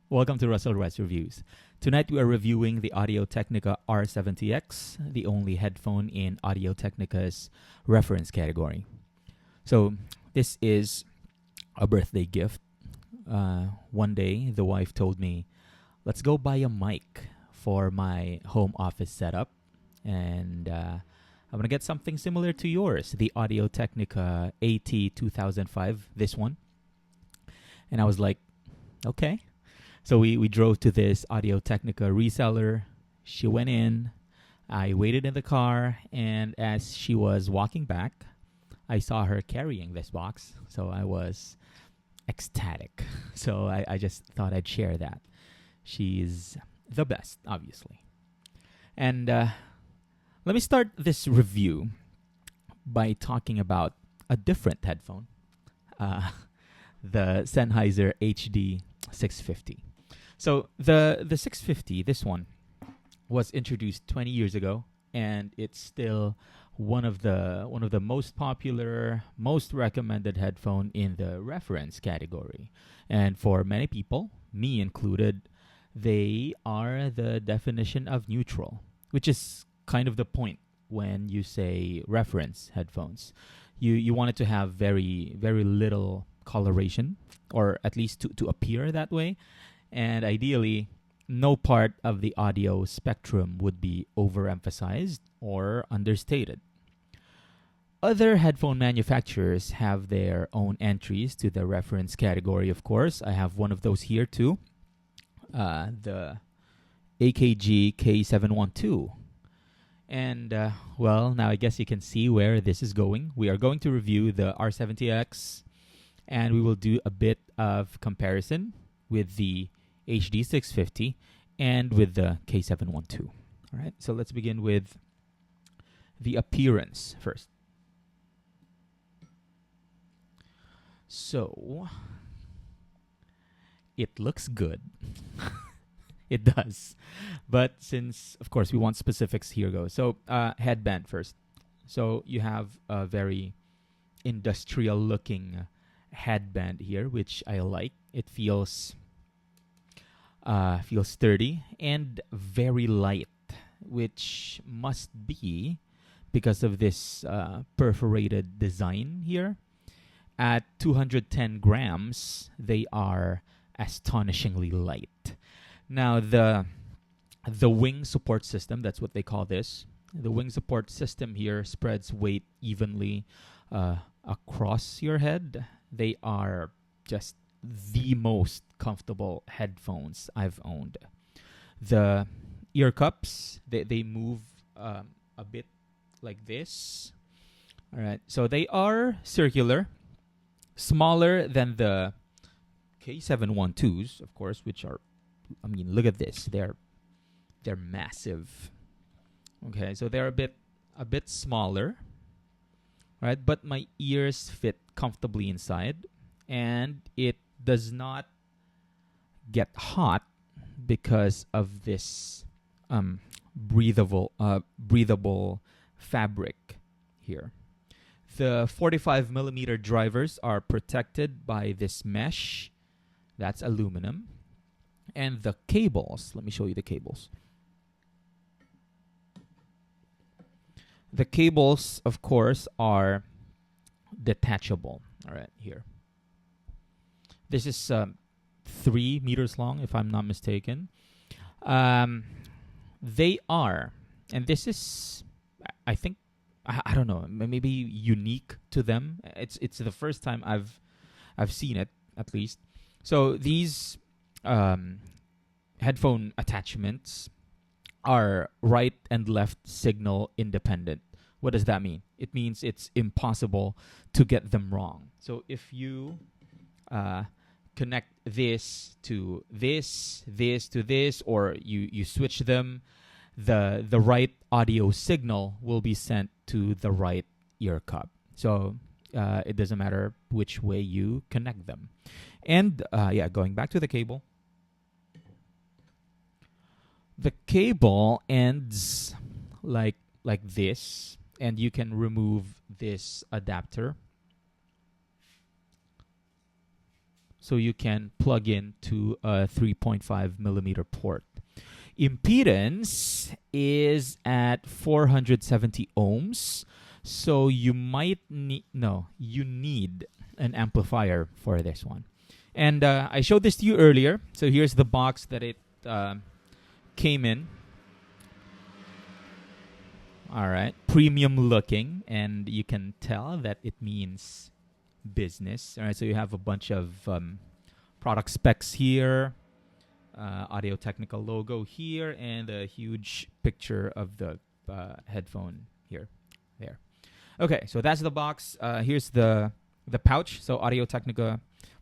Welcome to Russell West Reviews. Tonight we are reviewing the Audio-Technica R70X, the only headphone in Audio-Technica's reference category. So this is a birthday gift. One day the wife told me, let's go buy a mic for my home office setup. And I'm going to get something similar to yours, the Audio-Technica AT2005, this one. And I was like, okay. So we drove to this Audio-Technica reseller. She went in. I waited in the car. And as she was walking back, I saw her carrying this box. So I was ecstatic. So I just thought I'd share that. She's the best, obviously. And let me start this review by talking about a different headphone. The Sennheiser HD650. So the 650, this one, was introduced 20 years ago, and it's still one of the most popular, most recommended headphone in the reference category. And for many people, me included, they are the definition of neutral, which is kind of the point when you say reference headphones. You want it to have very, very little coloration, or at least to appear that way. And ideally, no part of the audio spectrum would be overemphasized or understated. Other headphone manufacturers have their own entries to the reference category, of course. I have one of those here too. The AKG K712. And, now I guess you can see where this is going. We are going to review the R70X, and we will do a bit of comparison with the HD650 and with the K712. All right, so let's begin with the appearance first. So, it looks good. It does. But since, of course, we want specifics, here goes. So, headband first. So, you have a very industrial-looking headband here, which I like. It feels sturdy and very light, which must be because of this perforated design here. At 210 grams, they are astonishingly light. Now, the wing support system, that's what they call this. The wing support system here spreads weight evenly across your head. They are just the most comfortable headphones I've owned. The ear cups, they move a bit like this. All right, so they are circular, smaller than the K712s, of course, which are, look at this. They're massive. Okay, so they're a bit smaller, right? But my ears fit comfortably inside, and it does not get hot because of this breathable fabric here. The 45 millimeter drivers are protected by this mesh. That's aluminum. And the cables, let me show you the cables. The cables, of course, are detachable. All right, here. This is 3 meters long, if I'm not mistaken. They are, and this is, I think, I don't know, maybe unique to them. It's the first time I've seen it, at least. So these headphone attachments are right and left signal independent. What does that mean? It means it's impossible to get them wrong. So if you connect this to this to this, or you switch them, the right audio signal will be sent to the right ear cup. So it doesn't matter which way you connect them. And going back to the cable. The cable ends like this, and you can remove this adapter. so you can plug in to a 3.5 millimeter port. Impedance is at 470 ohms, so you might need you need an amplifier for this one. And I showed this to you earlier, so here's the box that it came in. All right, premium looking, and you can tell that it means business. All right, so you have a bunch of product specs here, Audio-Technica logo here, and a huge picture of the headphone here, there. Okay, so that's the box. Here's the pouch. So Audio-Technica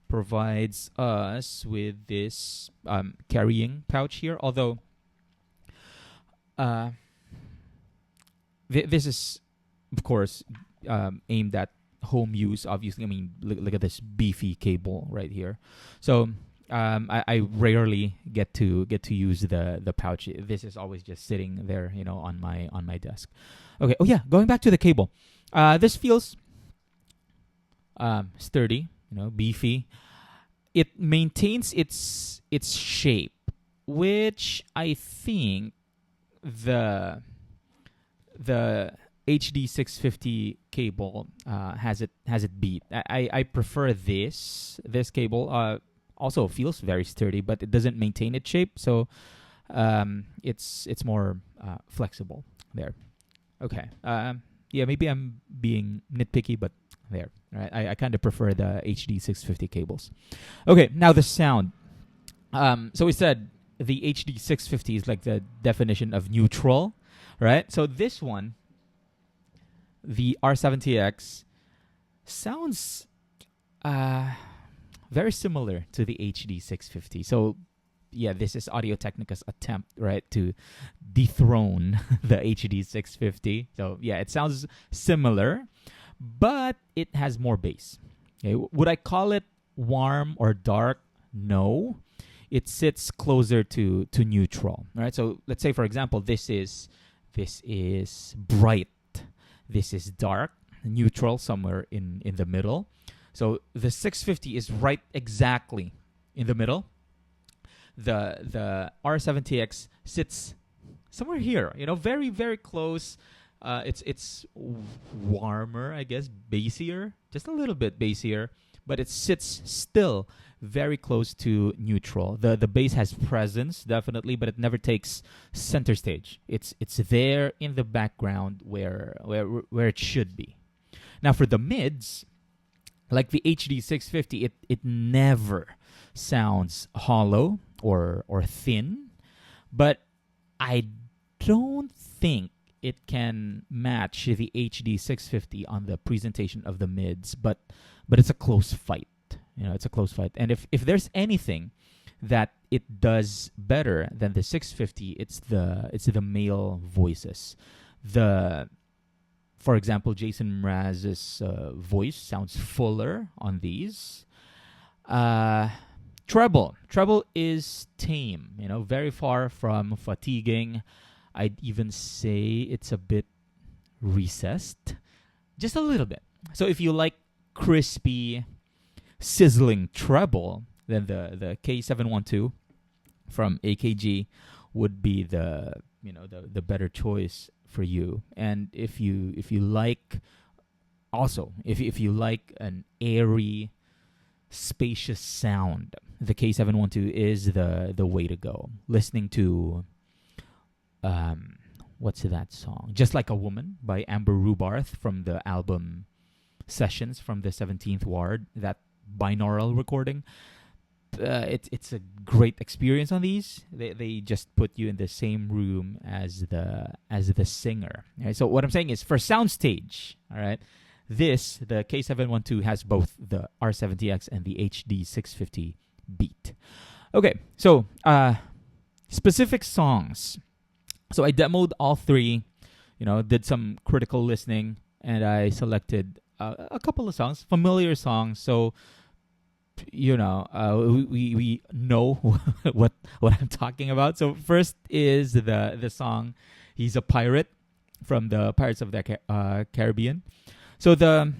provides us with this carrying pouch here, although this is, of course, aimed at home use. Obviously, I mean, look at this beefy cable right here. So I rarely get to use the pouch. This is always just sitting there, on my desk. Okay. Oh yeah, going back to the cable. This feels sturdy, beefy. It maintains its shape, which I think the HD650 cable has it beat. I prefer this cable. Also feels very sturdy, but it doesn't maintain its shape, so it's more flexible there. Okay. Yeah, maybe I'm being nitpicky, but there. Right. I kind of prefer the HD650 cables. Okay, now the sound. So we said the HD650 is like the definition of neutral, right? So this one, the R70X, sounds very similar to the HD650. So yeah, this is Audio-Technica's attempt, right, to dethrone the HD650. So yeah, it sounds similar, but it has more bass. Okay. Would I call it warm or dark? No. It sits closer to neutral. Right? So let's say, for example, this is bright. This is dark, neutral, somewhere in the middle. So the 650 is right exactly in the middle. The R70X sits somewhere here, very, very close. It's warmer, I guess, bassier, just a little bit bassier, but it sits still very close to neutral. The bass has presence, definitely, but it never takes center stage. It's there in the background where it should be. Now for the mids, like the HD650, it never sounds hollow or thin, but I don't think it can match the HD650 on the presentation of the mids, but it's a close fight. It's a close fight. And if there's anything that it does better than the 650, it's the male voices. For example, Jason Mraz's voice sounds fuller on these. Treble is tame, very far from fatiguing. I'd even say it's a bit recessed, just a little bit. So if you like crispy, sizzling treble, then the K712 from AKG would be the better choice for you. And if you like an airy, spacious sound, the K712 is the way to go. Listening to what's that song? Just Like a Woman by Amber Rubarth from the album Sessions from the 17th Ward, that binaural recording. It's a great experience on these. They just put you in the same room as the singer. Right? So what I'm saying is, for soundstage, all right, the K712 has both the R70X and the HD650 beat. Okay, so specific songs. So I demoed all three, did some critical listening, and I selected a couple of songs, familiar songs. So we know what I'm talking about. So first is the song "He's a Pirate" from the Pirates of the Caribbean. So the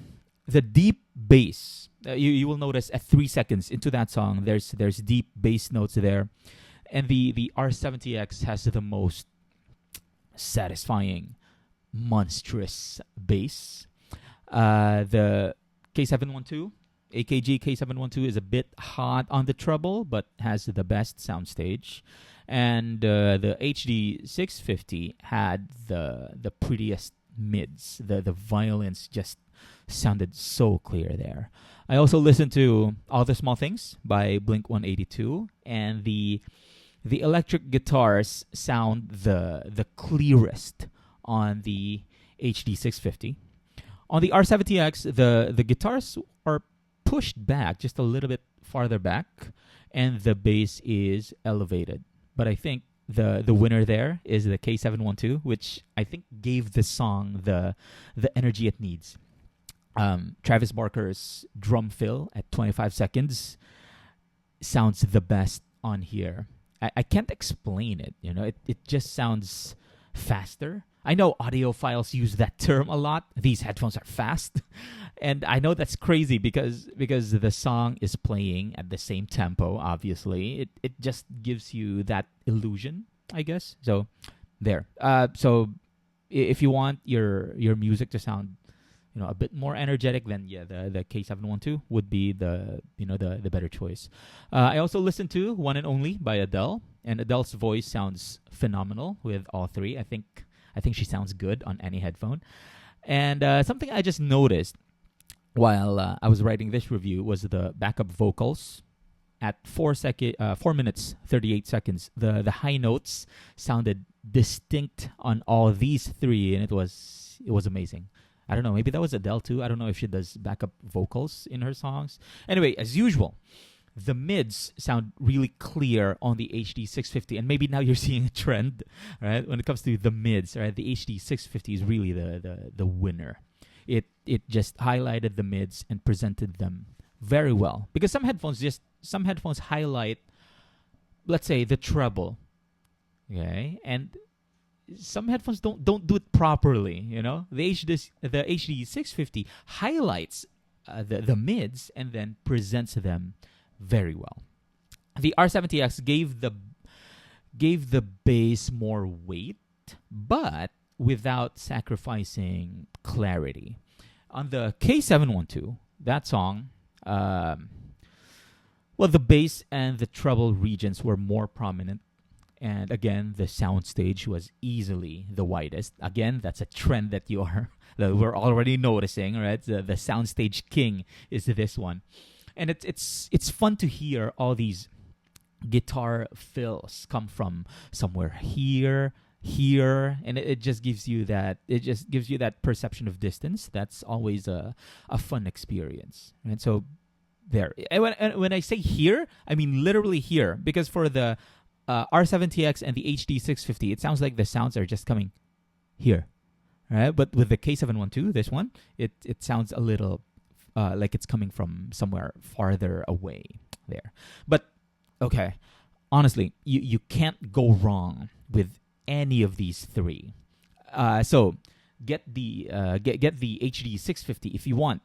the deep bass. You will notice at 3 seconds into that song, there's deep bass notes there, and the R70X has the most satisfying, monstrous bass. The K712, AKG K712 is a bit hot on the treble, but has the best soundstage. And the HD650 had the prettiest mids. The violins just sounded so clear there. I also listened to All the Small Things by Blink-182, and the electric guitars sound the clearest on the HD650. On the R70X, the guitars are pushed back just a little bit farther back, and the bass is elevated. But I think the winner there is the K712, which I think gave the song the energy it needs. Travis Barker's drum fill at 25 seconds sounds the best on here. I can't explain it. It just sounds faster. I know audiophiles use that term a lot. These headphones are fast. And I know that's crazy because the song is playing at the same tempo, obviously. It just gives you that illusion, I guess. So there. So if you want your music to sound a bit more energetic, then the K712 would be the better choice. I also listened to One and Only by Adele, and Adele's voice sounds phenomenal with all three. I think she sounds good on any headphone. And something I just noticed while I was writing this review was the backup vocals. At 4 minutes 38 seconds, the high notes sounded distinct on all these three, and it was amazing. I don't know, maybe that was Adele too. I don't know if she does backup vocals in her songs. Anyway, as usual, the mids sound really clear on the HD650, and maybe now you're seeing a trend, right? When it comes to the mids, right? The HD650 is really the winner. It just highlighted the mids and presented them very well, because some headphones highlight, let's say, the treble, okay, and some headphones don't do it properly. The HD650 highlights the mids and then presents them very well. The R70X gave the bass more weight, but without sacrificing clarity. On the K712, that song, the bass and the treble regions were more prominent. And again, the soundstage was easily the widest. Again, that's a trend that we're already noticing, right? The soundstage king is this one. And it's fun to hear all these guitar fills come from somewhere here, and it just gives you that perception of distance. That's always a fun experience. And so there. And when I say here, I mean literally here, because for the R70X and the HD650, it sounds like the sounds are just coming here, right? But with the K712, this one, it sounds a little like it's coming from somewhere farther away there. But okay, honestly, you can't go wrong with any of these three. So get the HD650 if you want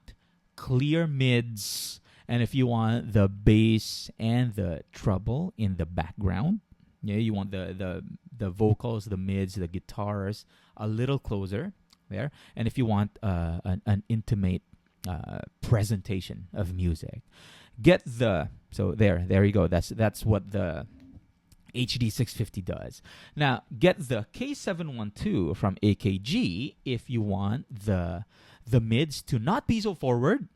clear mids, and if you want the bass and the treble in the background. Yeah, you want the vocals, the mids, the guitars a little closer there. And if you want an intimate presentation of music, get so there you go. That's what the HD650 does. Now, get the K712 from AKG if you want the mids to not be so forward,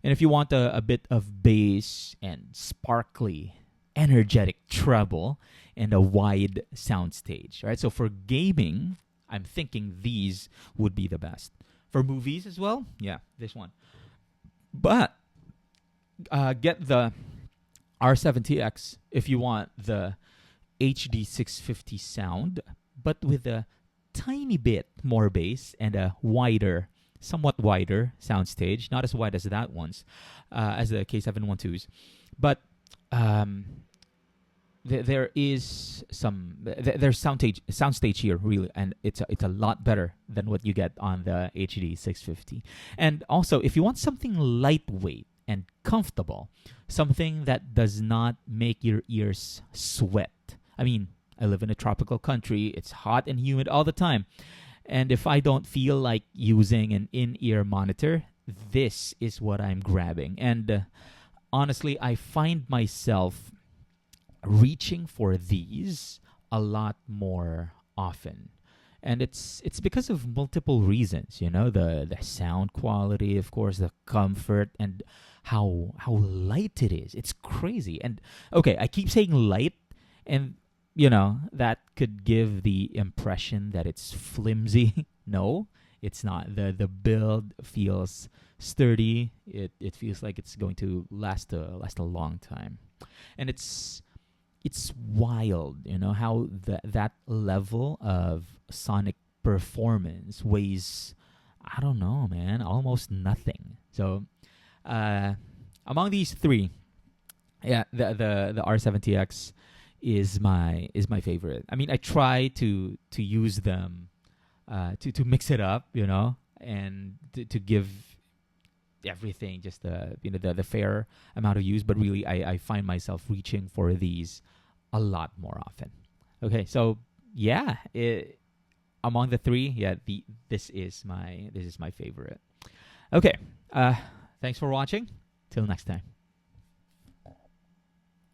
and if you want a bit of bass and sparkly, energetic treble and a wide soundstage, right? So for gaming, I'm thinking these would be the best. For movies as well, yeah, this one. But get the R70X if you want the HD650 sound, but with a tiny bit more bass and a somewhat wider soundstage, not as wide as that one's, as the K712s. But there is some there's soundstage here really, and it's a lot better than what you get on the HD650. And also, if you want something lightweight and comfortable, something that does not make your ears sweat. I mean, I live in a tropical country. It's hot and humid all the time. And if I don't feel like using an in-ear monitor, this is what I'm grabbing. And honestly, I find myself reaching for these a lot more often. And it's because of multiple reasons, the sound quality, of course, the comfort, and how light it is. It's crazy. And okay, I keep saying light, and that could give the impression that it's flimsy. No, it's not. The build feels sturdy. It feels like it's going to last a long time. And it's wild, how that level of sonic performance weighs, I don't know, man, almost nothing. So among these three, yeah, the R70X is my favorite. I mean, I try to use them to mix it up, and to give everything just the fair amount of use. But really, I find myself reaching for these a lot more often. Okay, so yeah, among the three, yeah, this is my favorite. Okay, thanks for watching. Till next time.